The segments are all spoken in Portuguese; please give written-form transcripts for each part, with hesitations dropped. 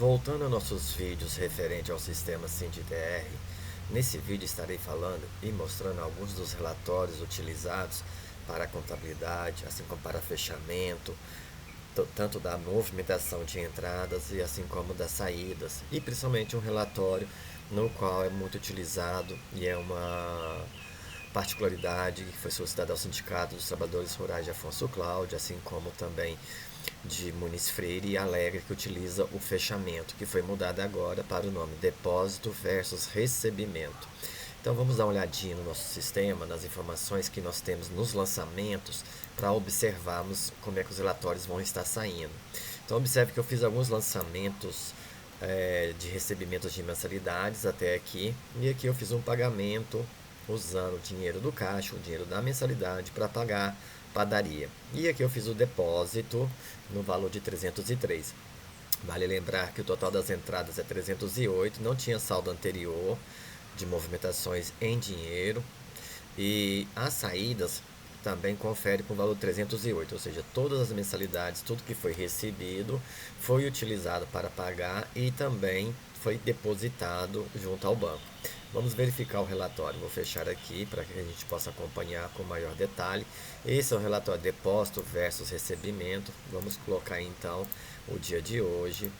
Voltando a nossos vídeos referente ao sistema SIND-TR, nesse vídeo estarei falando e mostrando alguns dos relatórios utilizados para a contabilidade, assim como para fechamento, tanto da movimentação de entradas e assim como das saídas, e principalmente um relatório no qual é muito utilizado e é uma particularidade que foi solicitada ao Sindicato dos Trabalhadores Rurais de Afonso Cláudio, assim como também de Muniz Freire e Alegre, que utiliza o fechamento, que foi mudado agora para o nome depósito versus recebimento. Então vamos dar uma olhadinha no nosso sistema, nas informações que nós temos nos lançamentos, para observarmos como é que os relatórios vão estar saindo. Então observe que eu fiz alguns lançamentos de recebimentos de mensalidades até aqui, e aqui eu fiz um pagamento usando o dinheiro do caixa, o dinheiro da mensalidade para pagar padaria. E aqui eu fiz o depósito no valor de 303. Vale lembrar que o total das entradas é 308, não tinha saldo anterior de movimentações em dinheiro. E as saídas também confere com o valor 308, ou seja, todas as mensalidades, tudo que foi recebido foi utilizado para pagar e também foi depositado junto ao banco. Vamos verificar o relatório. Vou fechar aqui para que a gente possa acompanhar com maior detalhe. Esse é o relatório depósito versus recebimento. Vamos colocar então o dia de hoje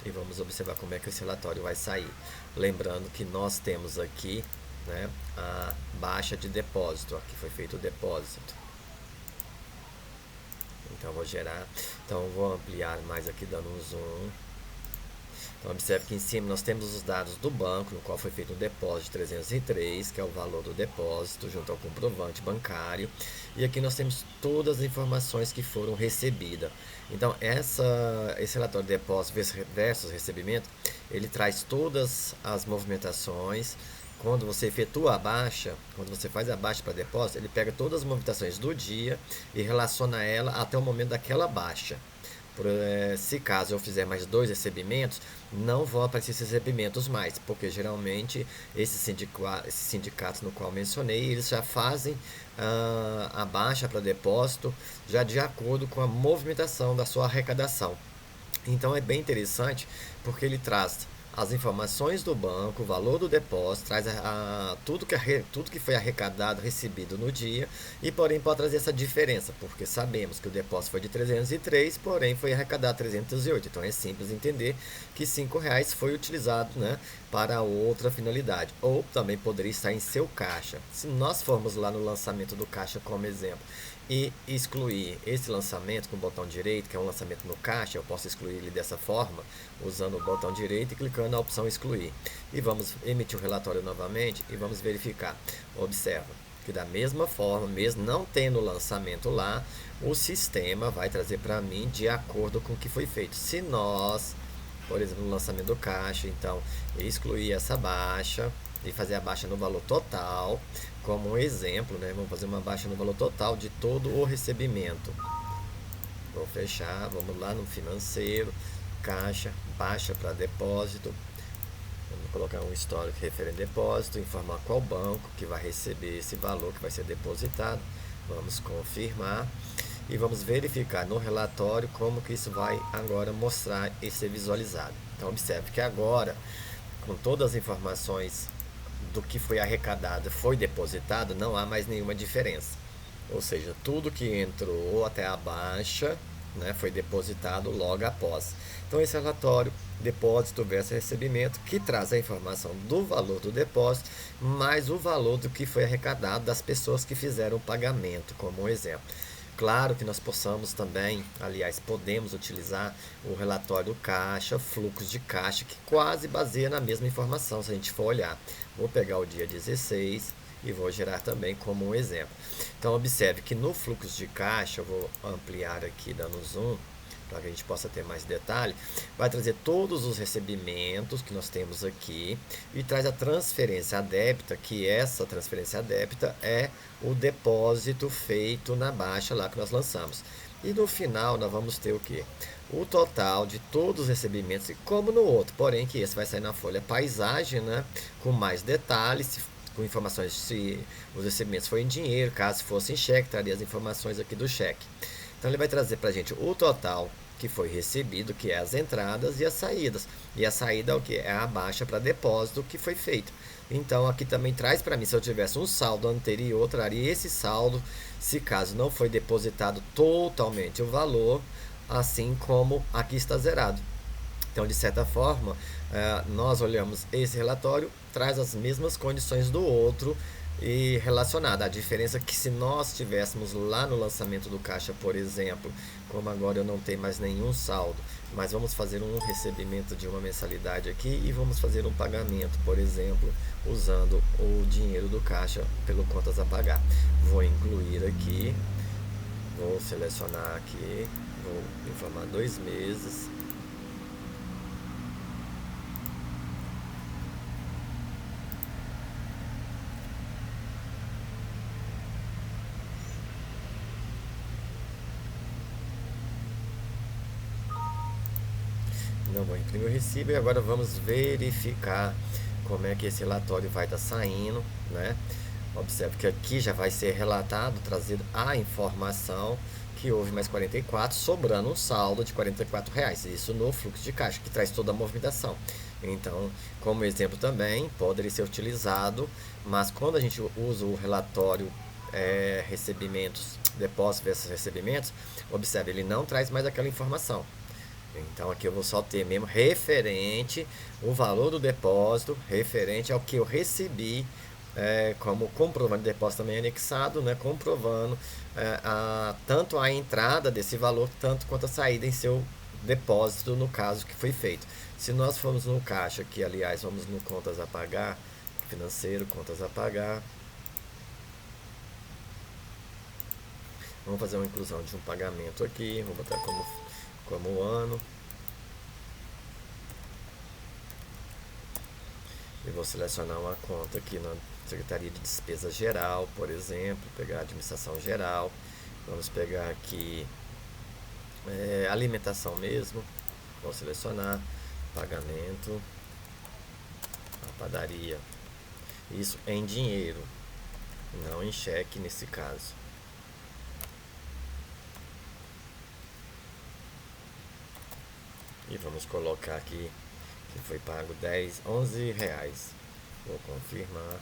e vamos observar como é que esse relatório vai sair. Lembrando que nós temos aqui, né, a baixa de depósito, aqui foi feito o depósito. Então vou gerar, então vou ampliar mais aqui dando um zoom. Então observe que em cima nós temos os dados do banco, no qual foi feito um depósito de 303, que é o valor do depósito, junto ao comprovante bancário. E aqui nós temos todas as informações que foram recebidas. Então esse relatório de depósito versus recebimento, ele traz todas as movimentações. Quando você efetua a baixa, quando você faz a baixa para depósito, ele pega todas as movimentações do dia e relaciona ela até o momento daquela baixa. Se caso eu fizer mais 2 recebimentos, não vão aparecer esses recebimentos mais, porque geralmente esses sindicatos no qual mencionei, eles já fazem a baixa para depósito já de acordo com a movimentação da sua arrecadação. Então é bem interessante porque ele traz as informações do banco, o valor do depósito, traz tudo que foi arrecadado, recebido no dia, e porém pode trazer essa diferença, porque sabemos que o depósito foi de 303, porém foi arrecadado 308. Então é simples entender que R$ 5 foi utilizado, né, para outra finalidade, ou também poderia estar em seu caixa. Se nós formos lá no lançamento do caixa como exemplo, e excluir esse lançamento com o botão direito, que é um lançamento no caixa, eu posso excluir ele dessa forma, usando o botão direito e clicando na opção excluir. E vamos emitir o relatório novamente e vamos verificar. Observa que da mesma forma, mesmo não tendo o lançamento lá, o sistema vai trazer para mim de acordo com o que foi feito. Se nós, por exemplo, no lançamento do caixa, então excluir essa baixa e fazer a baixa no valor total, como um exemplo, né? Vamos fazer uma baixa no valor total de todo o recebimento. Vou fechar, vamos lá no financeiro, caixa, baixa para depósito. Vamos colocar um histórico referente a depósito, informar qual banco que vai receber esse valor que vai ser depositado. Vamos confirmar e vamos verificar no relatório como que isso vai agora mostrar e ser visualizado. Então observe que agora, com todas as informações do que foi arrecadado foi depositado, não há mais nenhuma diferença. Ou seja, tudo que entrou até a baixa, né, foi depositado logo após. Então esse relatório, depósito versus recebimento, que traz a informação do valor do depósito, mais o valor do que foi arrecadado das pessoas que fizeram o pagamento, como um exemplo. Claro que nós possamos também, aliás, podemos utilizar o relatório caixa, fluxo de caixa, que quase baseia na mesma informação, se a gente for olhar. Vou pegar o dia 16 e vou gerar também como um exemplo. Então, observe que no fluxo de caixa, eu vou ampliar aqui dando zoom, para que a gente possa ter mais detalhe, vai trazer todos os recebimentos que nós temos aqui e traz a transferência adébita, que essa transferência adébita é o depósito feito na baixa lá que nós lançamos. E no final nós vamos ter o que? O total de todos os recebimentos, como no outro, porém que esse vai sair na folha paisagem, né, com mais detalhes, com informações se os recebimentos foram em dinheiro, caso fosse em cheque, traria as informações aqui do cheque. Então ele vai trazer para a gente o total que foi recebido, que é as entradas e as saídas. E a saída é o que? É a baixa para depósito que foi feito. Então aqui também traz para mim, se eu tivesse um saldo anterior, traria esse saldo, se caso não foi depositado totalmente o valor, assim como aqui está zerado. Então, de certa forma, nós olhamos esse relatório, traz as mesmas condições do outro e relacionada. A diferença é que se nós tivéssemos lá no lançamento do caixa, por exemplo, como agora eu não tenho mais nenhum saldo, mas vamos fazer um recebimento de uma mensalidade aqui e vamos fazer um pagamento, por exemplo, usando o dinheiro do caixa pelo contas a pagar. Vou incluir aqui, vou selecionar aqui, vou informar 2 meses. Não vou imprimir o recibo e agora vamos verificar como é que esse relatório vai estar saindo, né? Observe que aqui já vai ser relatado, trazido a informação que houve mais 44, sobrando um saldo de R$ 44. Isso no fluxo de caixa, que traz toda a movimentação. Então, como exemplo também, poderia ser utilizado, mas quando a gente usa o relatório recebimentos, depósitos versus recebimentos, observe, ele não traz mais aquela informação. Então aqui eu vou só ter mesmo referente o valor do depósito, referente ao que eu recebi, como comprovando de depósito também anexado, né, comprovando tanto a entrada desse valor, tanto quanto a saída em seu depósito, no caso que foi feito. Se nós formos no caixa, aqui aliás, vamos no contas a pagar, financeiro, contas a pagar, vamos fazer uma inclusão de um pagamento aqui, vou botar como ano. E vou selecionar uma conta aqui na Secretaria de Despesa Geral, por exemplo, pegar a administração geral. Vamos pegar aqui alimentação mesmo. Vou selecionar pagamento, a padaria. Isso em dinheiro, não em cheque nesse caso. E vamos colocar aqui que foi pago R$ 11. Vou confirmar.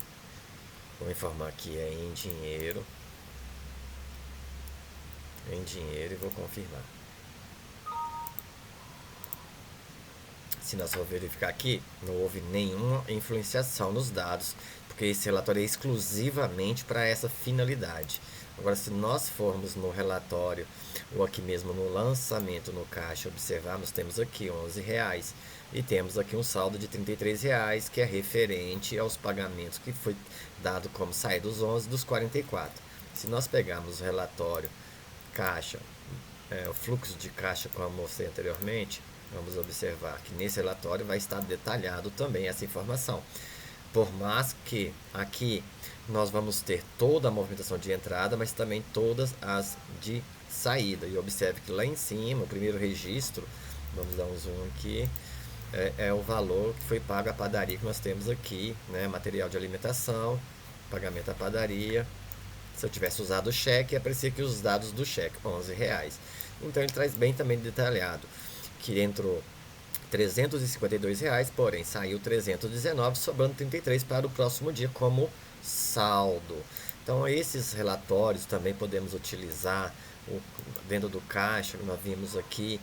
Vou informar que é em dinheiro. Em dinheiro e vou confirmar. Se nós for verificar aqui, não houve nenhuma influenciação nos dados, porque esse relatório é exclusivamente para essa finalidade. Agora, se nós formos no relatório, ou aqui mesmo no lançamento no caixa, observarmos, temos aqui R$ 11 e temos aqui um saldo de R$ 33, que é referente aos pagamentos que foi dado como saída dos 11 dos 44. Se nós pegarmos o relatório caixa, o fluxo de caixa, como eu mostrei anteriormente, vamos observar que nesse relatório vai estar detalhado também essa informação. Por mais que aqui nós vamos ter toda a movimentação de entrada, mas também todas as de saída. E observe que lá em cima, o primeiro registro, vamos dar um zoom aqui, é o valor que foi pago à padaria que nós temos aqui, né? Material de alimentação, pagamento à padaria. Se eu tivesse usado o cheque, aparecia aqui os dados do cheque, R$ 11. Então ele traz bem também detalhado que entrou R$ 352, porém saiu 319, sobrando 33 para o próximo dia como saldo. Então esses relatórios também podemos utilizar dentro do caixa, nós vimos aqui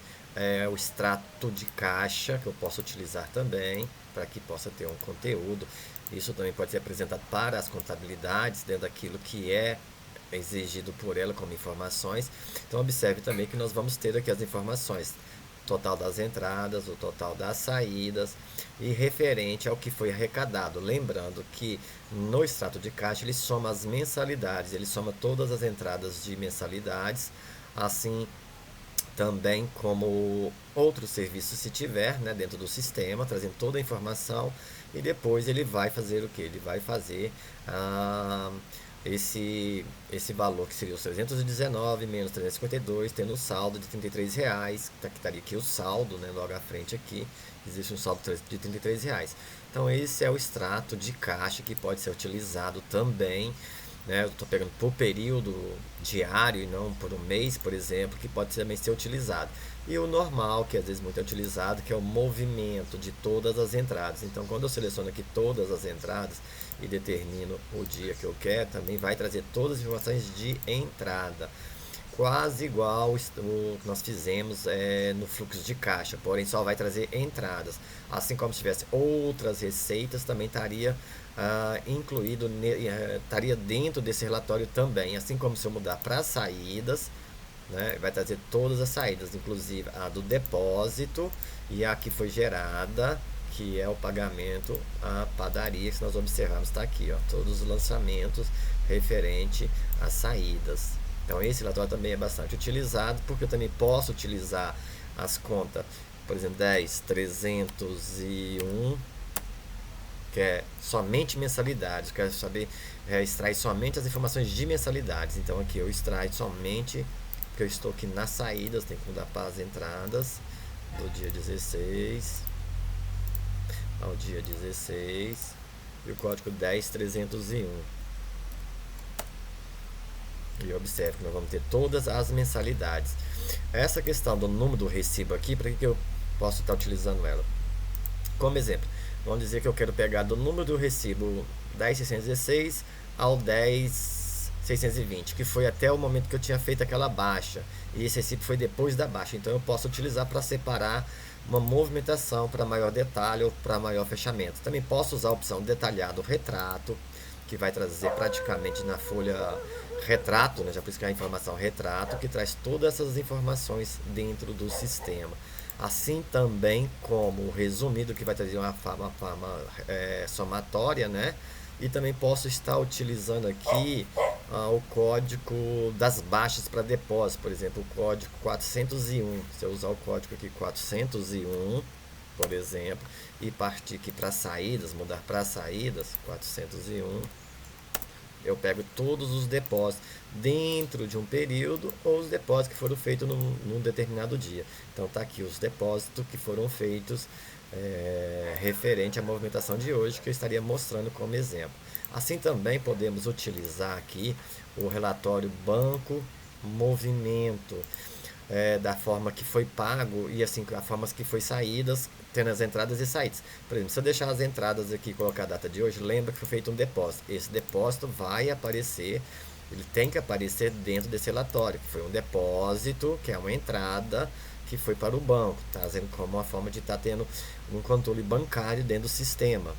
o extrato de caixa, que eu posso utilizar também, para que possa ter um conteúdo. Isso também pode ser apresentado para as contabilidades, dentro daquilo que é exigido por ela como informações. Então observe também que nós vamos ter aqui as informações total das entradas, o total das saídas e referente ao que foi arrecadado. Lembrando que no extrato de caixa ele soma as mensalidades, ele soma todas as entradas de mensalidades, assim também como outros serviços se tiver, né, dentro do sistema, trazendo toda a informação, e depois ele vai fazer o que? Ele vai fazer esse valor que seria os 319 menos 352, tendo um saldo de R$ 33, que estaria aqui o saldo, né, logo à frente aqui, existe um saldo de R$ 33. Então esse é o extrato de caixa que pode ser utilizado também né? Eu estou pegando por período diário e não por um mês, por exemplo, que pode também ser utilizado. E o normal, que às vezes muito é utilizado, que é o movimento de todas as entradas. Então, quando eu seleciono aqui todas as entradas e determino o dia que eu quero, também vai trazer todas as informações de entrada. Quase igual o que nós fizemos no fluxo de caixa, porém só vai trazer entradas. Assim como se tivesse outras receitas, também estaria incluído, estaria dentro desse relatório também. Assim como se eu mudar para saídas, né, vai trazer todas as saídas, inclusive a do depósito e a que foi gerada, que é o pagamento à padaria, que se nós observarmos está aqui, ó, todos os lançamentos referente às saídas. Então esse relatório também é bastante utilizado, porque eu também posso utilizar as contas, por exemplo, 10.301, que é somente mensalidades, quero saber, extrair somente as informações de mensalidades. Então aqui eu extraio somente, porque eu estou aqui nas saídas, tem que mudar para as entradas, do dia 16 ao dia 16, e o código 10.301. E observe que nós vamos ter todas as mensalidades. Essa questão do número do recibo aqui, para que eu posso estar utilizando ela? Como exemplo, vamos dizer que eu quero pegar do número do recibo 10.616 ao 10.620, que foi até o momento que eu tinha feito aquela baixa. E esse recibo foi depois da baixa. Então eu posso utilizar para separar uma movimentação para maior detalhe ou para maior fechamento. Também posso usar a opção detalhado retrato, que vai trazer praticamente na folha retrato, né? Já por isso que é a informação retrato, que traz todas essas informações dentro do sistema. Assim também como o resumido, que vai trazer uma forma somatória, né? E também posso estar utilizando aqui o código das baixas para depósito, por exemplo, o código 401. Se eu usar o código aqui 401, por exemplo, e partir aqui para saídas, mudar para saídas, 401, eu pego todos os depósitos dentro de um período ou os depósitos que foram feitos num determinado dia. Então está aqui os depósitos que foram feitos referente à movimentação de hoje, que eu estaria mostrando como exemplo. Assim também podemos utilizar aqui o relatório banco movimento, da forma que foi pago e assim a forma que foi saídas, tendo as entradas e saídas. Por exemplo, se eu deixar as entradas aqui e colocar a data de hoje, lembra que foi feito um depósito. Esse depósito vai aparecer, ele tem que aparecer dentro desse relatório, que foi um depósito, que é uma entrada que foi para o banco, trazendo como uma forma de estar tendo um controle bancário dentro do sistema.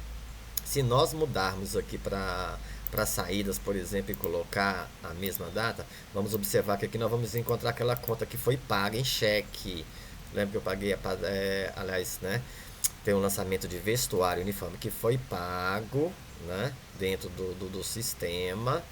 Se nós mudarmos aqui para saídas, por exemplo, e colocar a mesma data, vamos observar que aqui nós vamos encontrar aquela conta que foi paga em cheque. Lembra que eu paguei, aliás, né? Tem um lançamento de vestuário uniforme que foi pago, né? Dentro do sistema.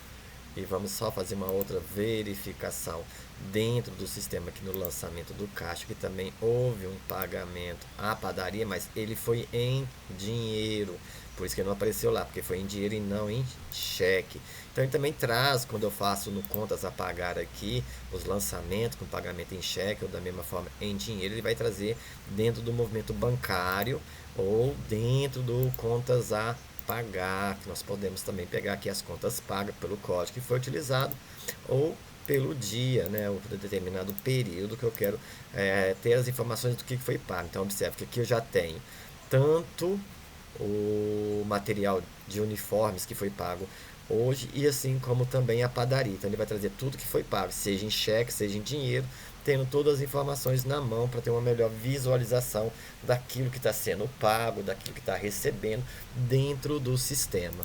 E vamos só fazer uma outra verificação dentro do sistema aqui no lançamento do caixa, que também houve um pagamento à padaria, mas ele foi em dinheiro. Por isso que ele não apareceu lá, porque foi em dinheiro e não em cheque. Então ele também traz, quando eu faço no contas a pagar aqui, os lançamentos com pagamento em cheque ou da mesma forma em dinheiro, ele vai trazer dentro do movimento bancário ou dentro do contas a pagar, que nós podemos também pegar aqui as contas pagas pelo código que foi utilizado ou pelo dia, né, ou por determinado período que eu quero ter as informações do que foi pago. Então observe que aqui eu já tenho tanto o material de uniformes que foi pago hoje e assim como também a padaria. Então ele vai trazer tudo que foi pago, seja em cheque, seja em dinheiro, tendo todas as informações na mão para ter uma melhor visualização daquilo que está sendo pago, daquilo que está recebendo dentro do sistema.